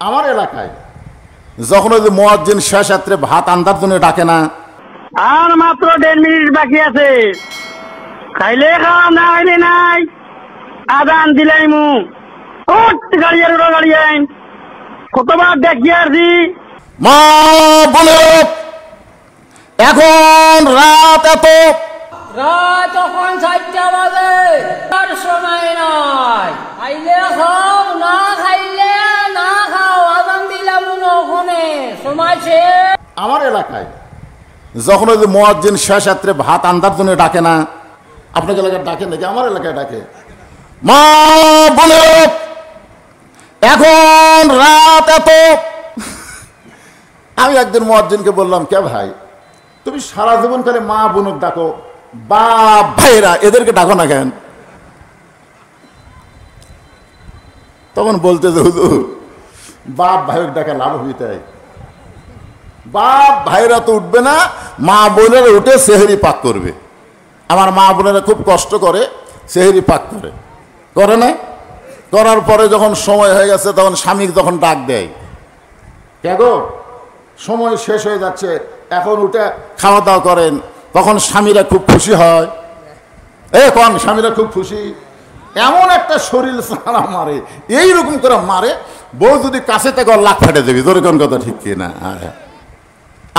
আমার এলাকায় যখন ওই যে মুয়াজ্জিন শেষ রাত্রে ভাত আন্দার জন্য ডাকে না, আর মাত্র 1.5 মিনিট বাকি আছে, খাইলে খাওয়া না খাইলে নাই, আদান দিলাই মু গাড়ি আর গাড়ি আইন কতবার দেখি আসি। মা বোনেরা, এখন রাত তখন 4টা বাজে, আর সময় নাই। খাইলে খাও, না খাইলে না খাও, আজান দিলাম ওখানে সময় শেষ। আমার এলাকায় যখন ওই যে মুয়াজ্জিন শেষ রাত্রে ভাত আন্দার জন্য ডাকে না, আপনাকে এলাকায় ডাকে নাকি? আমার এলাকায় ডাকে। মা বোনেরা, এখন রাত আমি একদিন মুয়াজ্জিনকে বললাম, কে ভাই তুমি সারা জীবন খালি মা বোনক ডাকো, বাপ ভাইরা এদেরকে ডাকো না কেন? তখন বলতেছে, হুজুর বাপ ভাইক ডাকা লাভ হইতে, বাপ ভাইরা তো উঠবে না, মা বোনেরা উঠে সেহরি পাক করবে। আমার মা বোনেরা খুব কষ্ট করে সেহরি পাক করে না? করার পরে যখন সময় হয়ে গেছে তখন স্বামী যখন ডাক দেয়, কে গো সময় শেষ হয়ে যাচ্ছে, এখন উঠে খাওয়া দাওয়া করেন, তখন স্বামীরা খুব খুশি হয়। কোন স্বামীরা খুব খুশি, এমন একটা শরীর সারা মারে, এইরকম করে মারে, বউ যদি কাছে থেকে লাখ ফেটে দেবে। তোর কোন কথা ঠিক কিনা?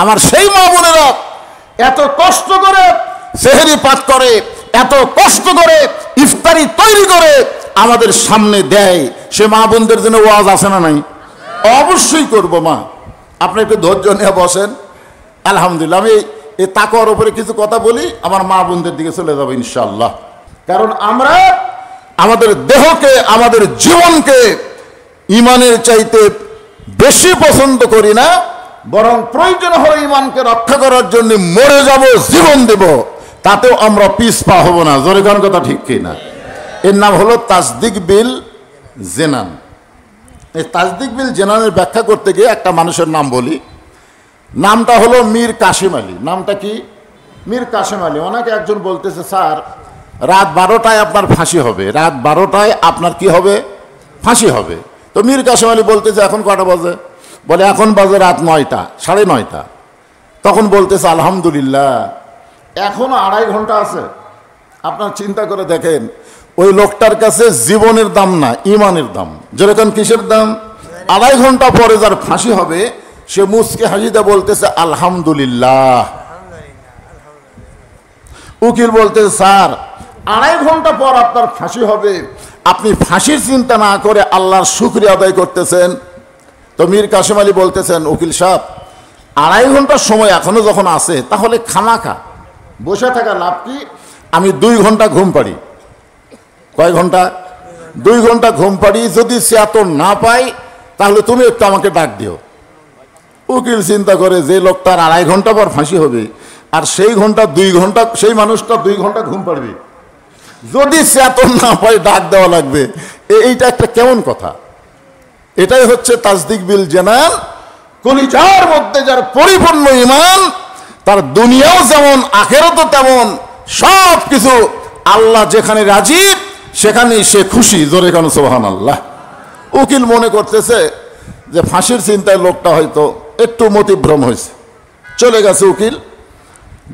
আমার সেই মা বোনেরা এত কষ্ট করে সেহরি পাক করে, এত কষ্ট করে ইফতারি তৈরি করে আমাদের সামনে দেয়, সে মা বোনদের জন্য ওয়াজ আছে না নাই? অবশ্যই করব। মা আপনি একটু ধৈর্য নিয়ে বসেন। আলহামদুলিল্লাহ, আমি এই তাকওয়ার উপরে কিছু কথা বলি, আমার মা বোনদের দিকে চলে যাবো ইনশাআল্লাহ। কারণ আমরা আমাদের দেহকে, আমাদের জীবনকে ইমানের চাইতে বেশি পছন্দ করি না, বরং প্রয়োজন হলে ইমানকে রক্ষা করার জন্য মরে যাব, জীবন দেব, তাতেও আমরা পিছপা হব না। জোরে কোন কথা ঠিক কিনা? এর নাম হলো তাসদিক বিল জেনান। এই তাসদিক বিল জেনানের ব্যাখ্যা করতে গিয়ে একটা মানুষের নাম বলি। নামটা হলো মীর কাসেম আলী। নামটা কি? মীর কাসেম আলী। ওনাকে একজন বলতেছে, স্যার রাত 12টায় আপনার ফাঁসি হবে, রাত 12টায় আপনার কি হবে? ফাঁসি হবে। তো মীর কাসেম আলী বলতেছে, এখন কটা বাজে? বলে এখন বাজে রাত 9টা, 9:30। তখন বলতেছে, আলহামদুলিল্লাহ এখনো 2.5 ঘন্টা আছে। আপনার চিন্তা করে দেখেন, ওই লোকটার কাছে জীবনের দাম না, ইমানের দাম। যেরকম কিসের দাম? 2.5 ঘন্টা পরে যার ফাঁসি হবে, সে মুচকে হাসিতে বলতেছে আলহামদুলিল্লাহ। উকিল বলতেছে, স্যার 2.5 ঘন্টা পর আপনার ফাঁসি হবে, আপনি ফাঁসির চিন্তা না করে আল্লাহর শুকরিয়া আদায় করতেছেন। তো মীর কাসেম আলী বলতেছেন, উকিল সাহেব 2.5 ঘন্টার সময় এখনো যখন আছে, তাহলে খামাখা বসে থাকা লাভ কি? আমি 2 ঘন্টা ঘুম পাড়ি। কয় ঘন্টা? 2 ঘন্টা ঘুম পাড়ি। যদি চেতন না পাই তাহলে তুমি একটু আমাকে ডাক দিও। উকিল চিন্তা করে, যে লোকটার 2.5 ঘন্টা পর ফাঁসি হবে, আর সেই ঘন্টা 2 ঘন্টা, সেই মানুষটা 2 ঘন্টা ঘুম পাড়বে, যদি চেতন না পাই ডাক দেওয়া লাগবে, এইটা একটা কেমন কথা? এটাই হচ্ছে তাসদিক বিল জানান। কলিজার মধ্যে যার পরিপূর্ণ ঈমান, তার দুনিয়াও যেমন আখিরাতও তেমন, সব কিছু আল্লাহ যেখানে রাজি সেখানেই সে খুশি। জোরে কান সুবহানাল্লাহ। উকিল মনে করতেছে যে ফাঁসির চিন্তায় লোকটা হয়তো একটু মতিভ্রম হয়েছে, চলে গেছে উকিল।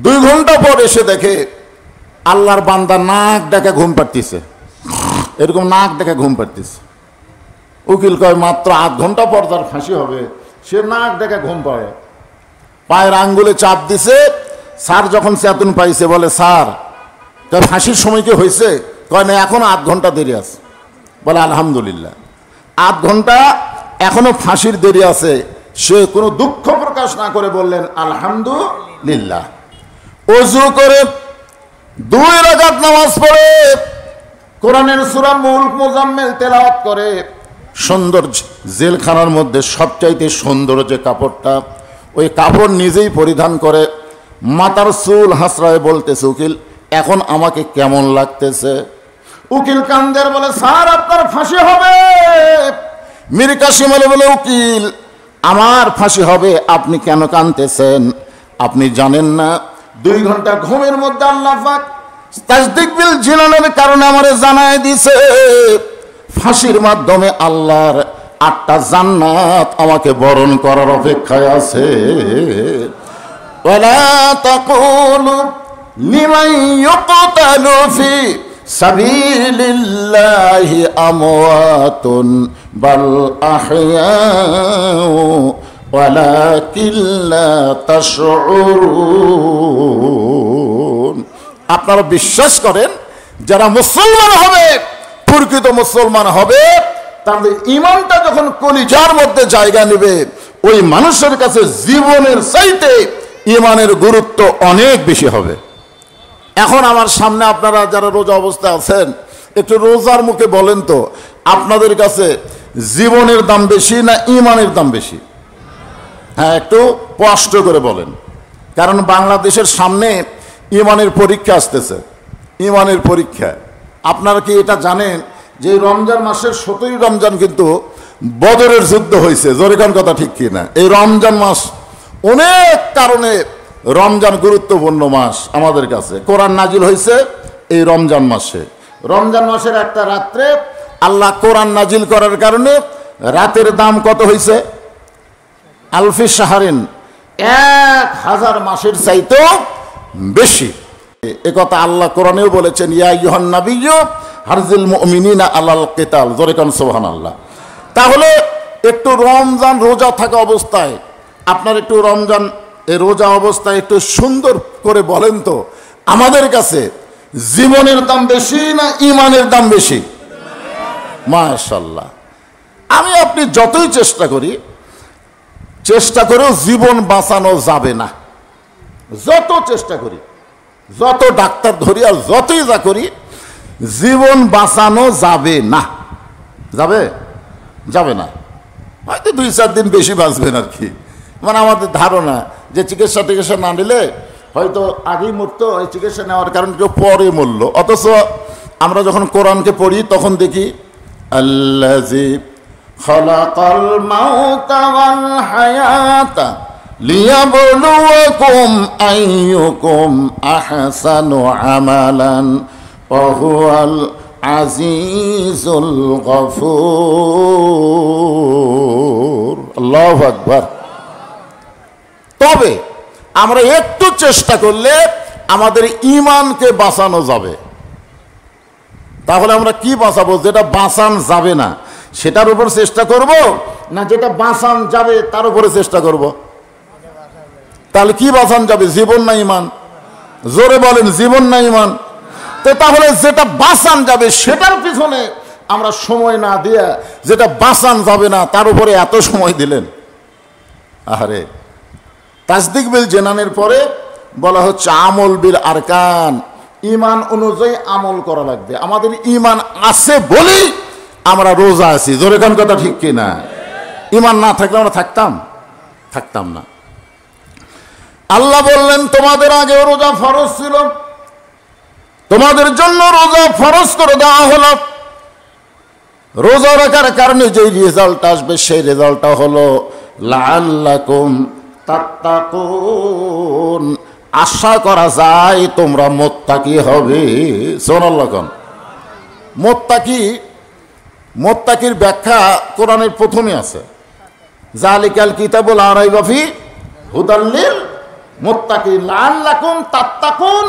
2 ঘন্টা পর এসে দেখে আল্লাহর বান্দা নাক ডেকে ঘুম পাড়তেছে, এরকম নাক ডেকে ঘুম পাড়তেছে। উকিল কয়, মাত্র 8 ঘন্টা পর তার ফাঁসি হবে, সে নাক ডেকে ঘুম পাড়ে, পায়ের আঙ্গুলে চাপ দিছে। স্যার যখন চেতন পাইছে, বলে, স্যার ফাঁসির সময় কি হয়েছে? কয় না, এখনো 8 ঘন্টা দেরি আছে। বলে আলহামদুলিল্লাহ, 8 ঘন্টা এখনো ফাঁসির দেরি আছে। সে কোনো দুঃখ প্রকাশ না করে বললেন আলহামদুলিল্লাহ। ওযু করে 2 রাকাত নামাজ পড়ে কোরআনের সূরা মুলক মুজাম্মিল তেলাওয়াত করে, সুন্দর জেলখানার মধ্যে সবচাইতে সুন্দর যে কাপড়টা, ওই কাপড় নিজেই পরিধান করে, মাথার চুল হাসরায় বলতেছে, উকিল এখন আমাকে কেমন লাগতেছে? উকিল কান্দের বলে, স্যার আপনার ফাঁসি হবে। মীর কাসেম আলী বলে, উকিল আমার ফাঁসি হবে, আপনি কেন কাঁদতেছেন? আপনি জানেন না 2 ঘন্টা ঘুমের মধ্যে আল্লাহ পাক তাসদিক বিল জিনানের কারণে আমারে জানায় দিছে, ফাঁসির মাধ্যমে আল্লাহর 8টা জান্নাত আমাকে বরণ করার অপেক্ষায় আছে। ওয়ালা তাকুলু লিমান ইউকতালু ফি সাবিলিল্লাহি আমওয়াতুন বাল আহইয়াউ ওয়ালাকিন লা তাশউরুন। আপনারা বিশ্বাস করেন যারা মুসলমান হবে, প্রকৃত মুসলমান হবে, তাদের ঈমানটা যখন কলিজার মধ্যে জায়গা নেবে, ওই মানুষের কাছে জীবনের চাইতে ঈমানের গুরুত্ব অনেক বেশি হবে। এখন আমার সামনে আপনারা যারা রোজা অবস্থায় আছেন, একটু রোজার মুখে বলেন তো, আপনাদের কাছে জীবনের দাম বেশি না ঈমানের দাম বেশি? হ্যাঁ, একটু স্পষ্ট করে বলেন। কারণ বাংলাদেশের সামনে ঈমানের পরীক্ষা আসতেছে। ঈমানের পরীক্ষা, আপনারা কি এটা জানেন যে রমজান মাসের 17ই রমজান কিন্তু বদরের যুদ্ধ হয়েছে? জোরে কোন কথা, ঠিক কি না? এই রমজান মাস অনেক কারণে রমজান গুরুত্বপূর্ণ মাস আমাদের কাছে। কোরআন নাজিল হয়েছে এই রমজান মাসে। রমজান মাসের একটা রাত্রে আল্লাহ কোরআন নাজিল করার কারণে রাতের দাম কত হয়েছে? আলফি শাহরিন, 1000 মাসের চাইতেও বেশি। একথা আল্লাহ কোরআনেও বলেছেন, ইয়া আইয়ুহান নাবিয়্যু হারজিল মুমিনিনা আলাল কিতাল। জোরে কোন সুবহানাল্লাহ। তাহলে একটু রমজান রোজা থাকা অবস্থায় আপনার একটু রমজান এই রোজা অবস্থায় একটু সুন্দর করে বলেন তো, আমাদের কাছে জীবনের দাম বেশি না ঈমানের দাম বেশি? মাশাআল্লাহ। আমি আপনি যতই চেষ্টা করেও জীবন বাঁচানো যাবে না। যত চেষ্টা করি, যত ডাক্তার ধরি আর যতই যা করি, জীবন বাঁচানো যাবে না। যাবে না। হয়তো 2-4 দিন বেশি বাঁচবেন আর কি। মানে আমাদের ধারণা যে চিকিৎসা না নিলে হয়তো আগেই মরতো, ওই চিকিৎসা নেওয়ার কারণে কেউ পরে মরল। অথচ আমরা যখন কোরআনকে পড়ি তখন দেখি আল্লাযী খালাকাল মাউতা ওয়াল হায়াতা লিয়াবলুয়াকুম আইয়ুকুম আহসানু আমালান ওয়া হুয়াল আজিজুল গফুর। আল্লাহু আকবার। তবে আমরা একটু চেষ্টা করলে আমাদের ঈমানকে বাঁচানো যাবে। তাহলে আমরা কি বাঁচাবো? যেটা বাঁচান যাবে না সেটার উপর চেষ্টা করব, না যেটা বাঁচান যাবে তার উপরে চেষ্টা করব? তাহলে কি বাঁচান যাবে, জীবন না ঈমান? জোরে বলেন, জীবন না ঈমান? তো তাহলে যেটা বাঁচান যাবে সেটার পিছনে আমরা সময় না দিয়ে যেটা বাঁচান যাবে না তার উপরে এত সময় দিলেন। আরে তাসদিক বিল জানানের পরে বলা হচ্ছে আমল বিল আরকান, ঈমান অনুযায়ী আমল করা লাগবে। আমাদের ঈমান আছে বলেই আমরা রোজা আছি। জোরে কোন কথা, ঠিক কি না? ঈমান না থাকলে আমরা থাকতাম না। আল্লাহ বললেন তোমাদের আগে রোজা ফরজ ছিল, তোমাদের জন্য রোজা ফরজ করে দেওয়া হলো। রোজা রাখার কারণে যে রেজাল্ট আসবে সেই রেজাল্টটা হলো লাআল্লাকুম তাত্তাকুন, আশা করা যায় তোমরা মুত্তাকি হবে। সুবহানাল্লাহ। কোন মুত্তাকির ব্যাখ্যা কোরআনের প্রথমে আছে, যালিকাল কিতাবু লা রাইবা ফি হুদাল লিল মুত্তাকিন, লাআল্লাকুম তাত্তাকুন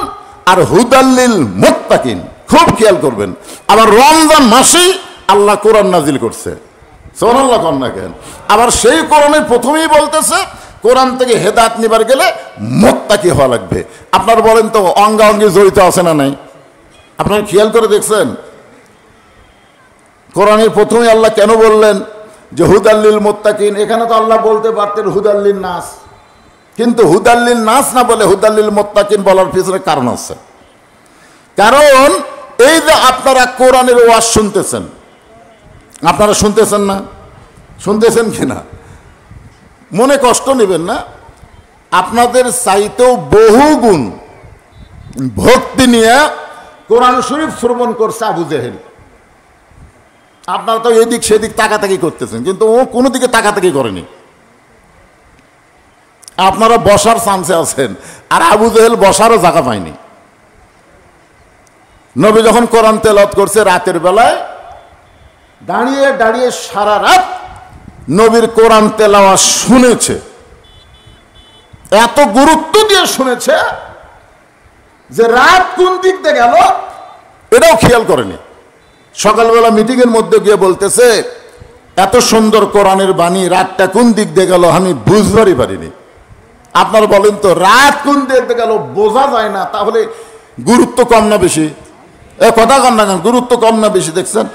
আর হুদাল লিল মুত্তাকিন। খুব খেয়াল করবেন। আবার রমজান মাসেই আল্লাহ কোরআন নাজিল করছে। সুবহানাল্লাহ। কোন না কেন? আবার সেই কোরআনের প্রথমেই বলতেছে কোরআন থেকে হেদায়েত নিবার গেলে মুত্তাকি হওয়া লাগবে। আপনারা বলেন তো অঙ্গাঙ্গি জড়িত আছে না নাই? আপনারা খেয়াল করে দেখছেন কোরআনের প্রথমে আল্লাহ কেন বললেন যে হুদাল্লিল মুত্তাকিন? এখানে তো আল্লাহ বলতে পারতেন হুদাল্লিল নাস, কিন্তু হুদাল্লিল নাস না বলে হুদাল্লিল মুত্তাকিন বলার পিছনে কারণ আছে। কারণ এই যে আপনারা কোরআনের ওয়াজ শুনতেছেন, আপনারা শুনতেছেন না? শুনতেছেন কিনা? মনে কষ্ট নেবেন না। আপনাদের চাইতেও বহু গুণ ভক্তি নিয়ে কোরআন শরীফ শ্রবণ করছে আবু জেহেল। আপনারা তো এদিক সেদিক তাকাতাকি করতেছেন, কিন্তু ও কোনো দিকে তাকাতাকি করেনি। আপনারা বসার চান্সে আছেন, আর আবু জেহেল বসারও জায়গা পায়নি। নবী যখন কোরআন তেলাওয়াত করছে রাতের বেলায়, দাঁড়িয়ে দাঁড়িয়ে সারা রাত নবীর কোরআন তেলাওয়াত শুনেছে, এত গুরুত্ব দিয়ে শুনেছে যে রাত কোন দিক দিয়ে গেল এটাও খেয়াল করেনি। সকালবেলা মিটিং এর মধ্যে গিয়ে বলতেছে, এত সুন্দর কোরআনের বাণী, রাতটা কোন দিক দিয়ে গেল আমি বুঝবারই পারিনি। আপনারা বলেন তো, রাত কোন দিক দিয়ে গেল বোঝা যায় না, তাহলে গুরুত্ব কম না বেশি? কথা কম না কেন, গুরুত্ব কম না বেশি? দেখছেন,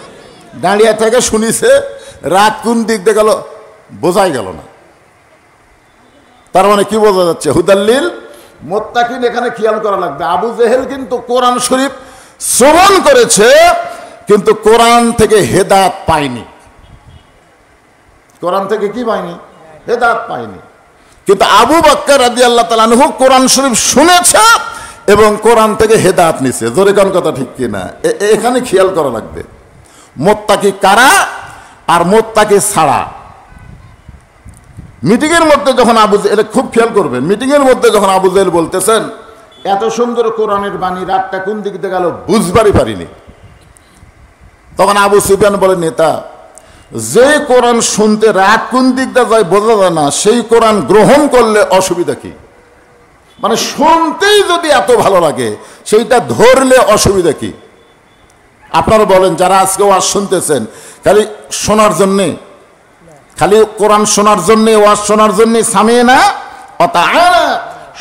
দাঁড়িয়ে থেকে শুনিছে রাত কোন দিক দিয়ে গেল বোঝাই গেল না। তার মানে কি বোঝা যাচ্ছে? হুদাল্লিল মুত্তাকিন এখানে খেয়াল করা লাগবে। আবু জেহেল কিন্তু কোরআন শরীফ শ্রবণ করেছে, কিন্তু কোরআন থেকে হেদায়েত পায়নি। কোরআন থেকে কি পায়নি? হেদায়েত পায়নি। কিন্তু আবু বকর রাদিয়াল্লাহু তাআলা আনহু কোরআন শরীফ শুনেছে এবং কোরআন থেকে হেদায়েত নিছে। জোরে কোন কথা ঠিক কিনা? এখানে খেয়াল করা লাগবে মুত্তাকি কারা আর মুত্তাকি ছাড়া। মিটিং এর মধ্যে যখন আবু জেহেল, খুব খেয়াল করবেন, মিটিং এর মধ্যে যখন আবু জেহেল বলতেছেন এত সুন্দর কোরআনের বাণী, রাতটা কোন দিক দিয়ে গেল বুঝবারই পারিনি, তখন আবু সুফিয়ান বলেন, নেতা, যে কোরআন শুনতে রাত কোন দিক দিয়ে যায় বোঝা যায় না, সেই কোরআন গ্রহণ করলে অসুবিধা কি? মানে শুনতেই যদি এত ভালো লাগে, সেইটা ধরলে অসুবিধা কি? আপনারা বলেন, যারা আজকে ওয়াজ শুনতেছেন খালি শোনার জন্যে, খালি কোরআন শোনার জন্যে, ওয়াজ শোনার জন্যে সামিয়ে না অতা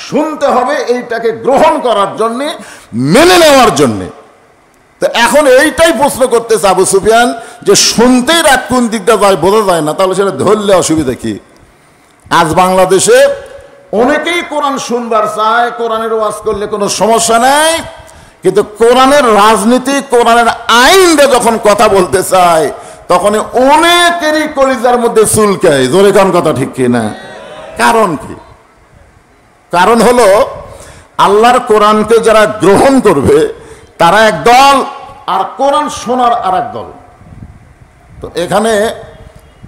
শুনতে হবে, এইটাকে গ্রহণ করার জন্যে, মেনে নেওয়ার জন্যে। তো এখন এইটাই প্রশ্ন করতেছে আবু সুফিয়ান, যে শুনতেই রাত কোন দিকটা যায় বোঝা যায় না, তাহলে সেটা ধরলে অসুবিধা কি? আজ বাংলাদেশে অনেকেই কোরআন শুনবার চায়, কোরআনের ওয়াজ করলে কোনো সমস্যা নাই, কিন্তু কোরআনের রাজনীতি, কোরআনের আইনটা যখন কথা বলতে চায়, তখন অনেকেরই কলিজার মধ্যে চুলকায়। জোরে কোন কথা ঠিক কিনা? কারণ কি? কারণ হলো, আল্লাহর কোরআনকে যারা গ্রহণ করবে তারা এক দল, আর কোরআন শোনার আর এক দল। তো এখানে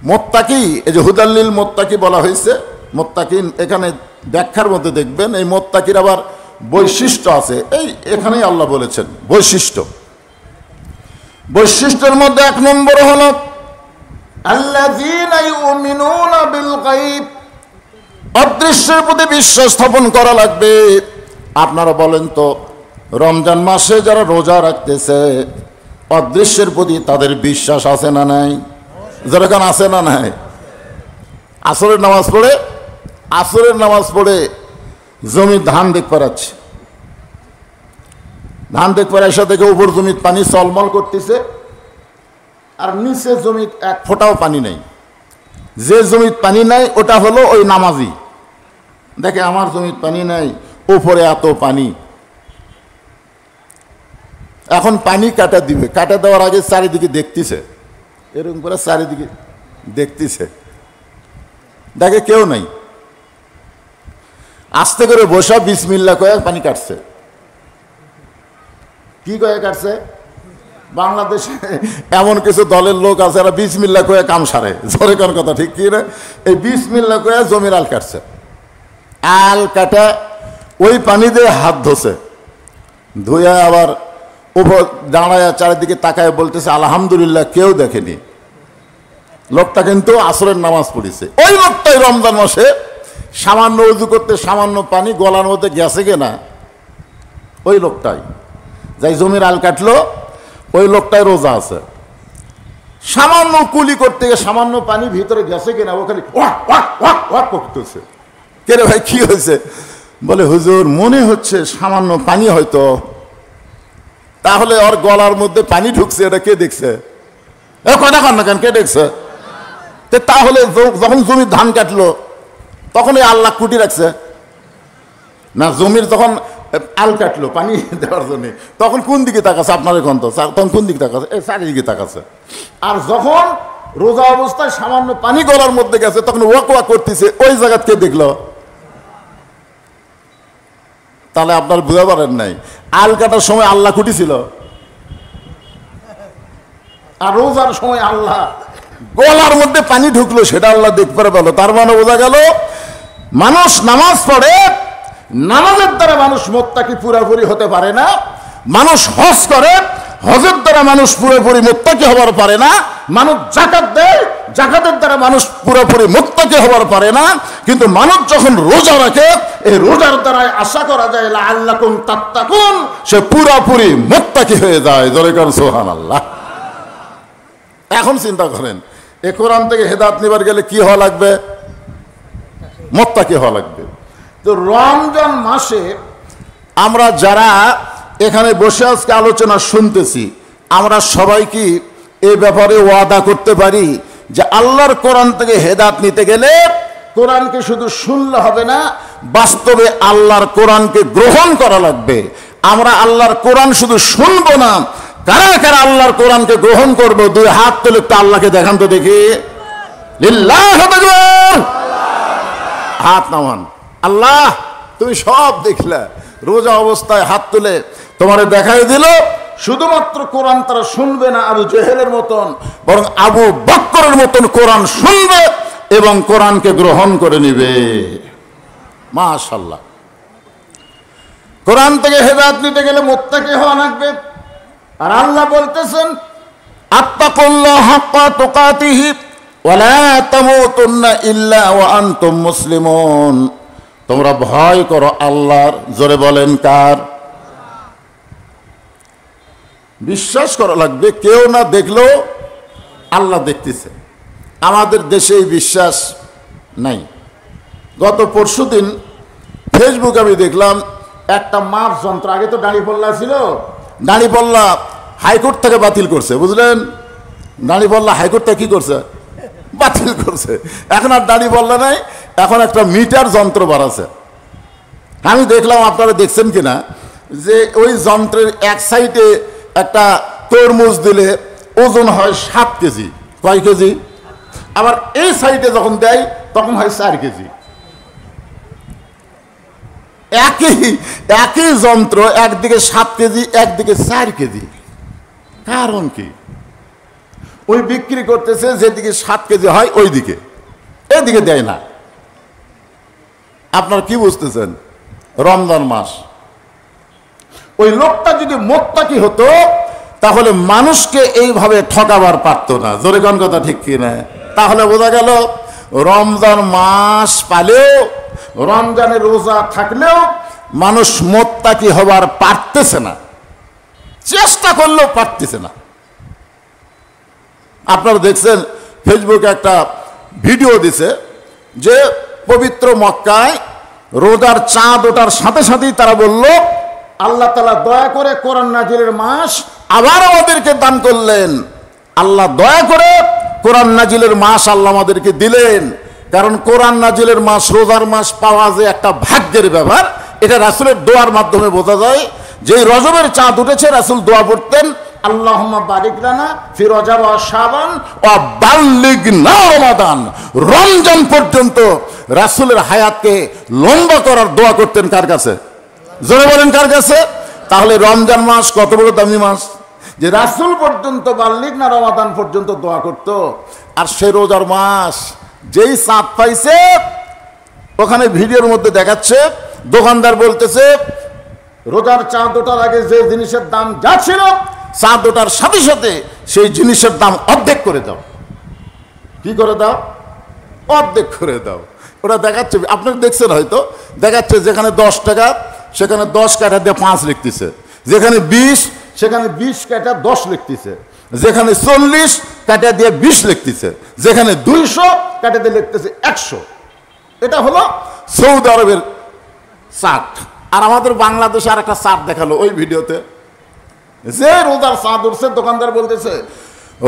মুত্তাকি, এই যে হুদাল্লিল মুত্তাকি বলা হয়েছে, মুত্তাকিন এখানে ব্যাখ্যার মধ্যে দেখবেন এই মুত্তাকির আবার বৈশিষ্ট্য আছে। এই এখানেই আল্লাহ বলেছেন বৈশিষ্ট্য। বৈশিষ্ট্যের মধ্যে এক নম্বর হলো আল্লাযীনা ইউমিনুনা বিল গায়ব, অদৃশ্যের প্রতি বিশ্বাস স্থাপন করা লাগবে। আপনারা বলেন তো, রমজান মাসে যারা রোজা রাখতেছে, অদৃশ্যের প্রতি তাদের বিশ্বাস আছে না নাই? যেরকম আছে না নাই? আসরের নামাজ পড়ে জমি ধান দেখতে পাচ্ছে, ধান দেখতে পারে, এসে দেখে উপর জমির পানি চলমল করতেছে, আর নিচে জমির এক ফোঁটাও পানি নেই। যে জমির পানি নাই ওটা হলো ওই নামাজি। দেখে আমার জমির পানি নাই, উপরে এত পানি। এখন পানি কাটা দিবে, কাটা দেওয়ার আগে চারিদিকে দেখতেছে, এরকম করে চারিদিকে দেখতেছে, দেখে কেউ নাই। আস্তে করে বসা বিসমিল্লাহ কয়ে পানি কাটছে। কি কয়ে কাটছে? বাংলাদেশে এমন কিছু দলের লোক আছে, এরা বিসমিল্লাহ কয়ে কাম সারে। জোরে কোন কথা ঠিক কি না? এই বিসমিল্লাহ কয়ে জমির আল কাটছে। আল কাটা ওই পানি দিয়ে হাত ধোছে, ধুয়ে আবার উপর দাঁড়ায় চারিদিকে তাকায় বলতেছে আলহামদুলিল্লাহ, কেউ দেখেনি। লোকটা কিন্তু আসরের নামাজ পড়েছে। ওই লোকটাই রমজান মাসে সামান্য উজু করতে সামান্য পানি গলার মধ্যে গেছে কিনা, ওই লোকটাই যাই জমির আল কাটলো, ওই লোকটাই রোজা আছে। সামান্য কুলি করতে গিয়ে সামান্য পানি ভিতরে গেছে কিনা, ও খালি ওয়াক ওয়াক ওয়াক ওয়াক করতেছে। কে রে ভাই, কি হয়েছে? বলে হুজুর, মনে হচ্ছে সামান্য পানি হয়তো। তাহলে ওর গলার মধ্যে পানি ঢুকছে, এটা কে দেখছে? কথা কন না কেন, কে দেখছে? তাহলে যখন জমির ধান কাটলো তখন এই আল্লাহ কুটি রাখছে না? জমির যখন আল কাটলো পানি দেওয়ার জন্য, তখন কোন দিকে তাকাচ্ছে? আপনার এখন তো তখন কোন দিকে তাকাচ্ছে? এই চারিদিকে তাকাচ্ছে। আর যখন রোজা অবস্থায় সামান্য পানি গলার মধ্যে গেছে, তখন ওয়াক ওয়াক করতেছে, ওই জায়গা কে দেখলো? তাহলে আপনার বুঝতে পারেন নাই, আল কাটার সময় আল্লাহ কুটি ছিল, আর রোজার সময় আল্লাহ গলার মধ্যে পানি ঢুকলো, সেটা আল্লাহ দেখতে পারে বলো। তার মানে বোঝা গেল, মানুষ নামাজ পড়ে, নামাজের দ্বারা মানুষ মুত্তাকি পুরোপুরি হতে পারে না। মানুষ হজ করে, হজের দ্বারা মানুষ পুরোপুরি মুত্তাকি হবার পারে না। মানুষ যাকাত দেয়, জাকাতের দ্বারা মানুষ পুরোপুরি মুত্তাকি হবার পারে না, কিন্তু মানুষ যখন রোজা রাখে এই রোজার দ্বারা আশা করা যায় লাআল্লাকুম তাত্তাকুন, সে পুরোপুরি মুত্তাকি হয়ে যায়। জোরে কর সুবহানাল্লাহ। এখন চিন্তা করেন এই কোরআন থেকে হেদায়েত নিবার গেলে কি হওয়া লাগবে? মুত্তাকি হওয়া লাগবে। তো রমজান মাসে আমরা যারা এখানে বসে আজকে আলোচনা শুনতেছি, আমরা সবাই কি এই ব্যাপারে ওয়াদা করতে পারি যে আল্লাহর কোরআন থেকে হেদায়েত নিতে গেলে কোরআনকে শুধু শুনলে হবে না, বাস্তবে আল্লাহর কোরআনকে গ্রহণ করা লাগবে। আমরা আল্লাহর কোরআন শুধু শুনবো না, কারা কারা আল্লাহর কোরআনকে গ্রহণ করবো? দুই হাত তুলে একটু আল্লাহকে দেখান তো দেখি। লিল্লাহু আকবার। হাত নামান। আল্লাহ তুমি সব দেখলে, রোজা অবস্থায় হাত তুলে তোমারে দেখাই দিল শুধুমাত্র কোরআন তারা শুনবে না আবু জেহেলের মতন, বরং আবু বকরের মতন কোরআন শুনবে এবং কোরআনকে গ্রহণ করে নিবে। মাশাআল্লাহ। কোরআন থেকে হেদায়েত নিতে গেলে মুত্তাকি হওয়া লাগবে। আর আল্লাহ বলতেছেন আত্তাকুল্লাহ হাক্কা তুকাতিহি ওয়া লা তামুতুন্না ইল্লা ওয়া আনতুম মুসলিমুন। তোমরা ভয় করো আল্লাহর। জোরে বলেন কার? বিশ্বাস করা লাগবে কেউ না দেখলেও আল্লাহ দেখতেছে। আমাদের দেশে এই বিশ্বাস নাই। গত পরশুদিন ফেসবুকে আমি দেখলাম একটা মাপ যন্ত্র, আগে তো দাঁড়িপাল্লা ছিল, দাঁড়িপাল্লা হাইকোর্ট থেকে বাতিল করছে, বুঝলেন? দাঁড়িপাল্লা হাইকোর্ট থেকে কি করছে? বাতিল করছে। এখন আর দাঁড়িপাল্লা নাই, এখন একটা মিটার যন্ত্র বাড়াছে। আমি দেখলাম, আপনারা দেখছেন কিনা, যে ওই যন্ত্রের এক সাইডে একটা তরমুজ দিলে ওজন হয় 7 কেজি। কয় কেজি? আবার এই সাইডে যখন দেয় তখন হয় 4 কেজি। একই যন্ত্র, একদিকে 7 কেজি একদিকে 4 কেজি। কারণ কি? ওই বিক্রি করতেছে যেদিকে 7 কেজি হয় ওই দিকে, এদিকে দেয় না। আপনার কি বুঝতেছেন? রমজান মাস, ওই লোকটা যদি মুত্তাকি হতো তাহলে মানুষকে এইভাবে ঠকাবার পারতো না। জোরে কোন কথা ঠিক কিনা? তাহলে বোঝা গেল রমজান মাস পালেও, রমজানের রোজা থাকলেও মানুষ মুত্তাকি হবার পারতেছে না, চেষ্টা করলেও পারতেছে না। আপনারা দেখছেন ফেসবুকে একটা ভিডিও দিছে যে পবিত্র মক্কায় রোজার চাঁদ ওঠার সাথে সাথেই তারা বলল আল্লাহ তাআলা দয়া করে কোরআন নাজিলের মাস আবার আমাদেরকে দান করলেন। আল্লাহ দয়া করে কোরআন নাজিলের মাস আল্লাহ আমাদেরকে দিলেন। কারণ কোরআন নাজিলের মাস, রোজার মাস পাওয়া যে একটা ভাগ্যের ব্যাপার, এটা রাসূলের দোয়ার মাধ্যমে বোঝা যায়। যে রজবের চাঁদ উঠেছে রাসূল দোয়া পড়তেন, আল্লাহুম্মা বারিক লানা ফি রজব ওয়া শাবান ওয়া বাল্লিগনা রমাদান। রমজান পর্যন্ত রাসূলের হায়াতকে লম্বা করার দোয়া করতেন কার কাছে? জোরে বলেন কার কাছে? তাহলে রমজান মাস কত বড় দামি মাস যে রাসূল পর্যন্ত বাল্লিগনা রমাদান পর্যন্ত দোয়া করত। আর সে রোজার মাস যেই চাঁদ পাইছে, ওখানে ভিডিওর মধ্যে দেখাচ্ছে দোকানদার বলতেছে রোজার চাঁদ ওঠার আগে যে জিনিসের দাম যা ছিল, চাঁদ ওঠার সাথে সাথে সেই জিনিসের দাম অর্ধেক করে দাও। কি করে দাও? অর্ধেক করে দাও। ওটা দেখাচ্ছে, আপনারা দেখছেন হয়তো, দেখাচ্ছে যেখানে 10 টাকা সেখানে 10 কাটা দিয়ে 5 লিখতেছে, যেখানে 20 সেখানে 20 কাটা 10 লিখতেছে, যেখানে 40 কাটা দিয়ে 20 লিখতেছে, যেখানে 200 কাটা দিয়ে লিখতেছে 100। এটা হলো সৌদি আরবের চার্ট। আর আমাদের বাংলাদেশে আর একটা চার্ট দেখালো ওই ভিডিওতে, যে রোজার চাঁদ উঠছে দোকানদার বলতেছে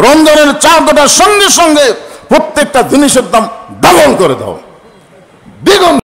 রমজানের চাঁদ ওঠার সঙ্গে সঙ্গে প্রত্যেকটা জিনিসের দাম ডাবল করে দাও, দ্বিগুণ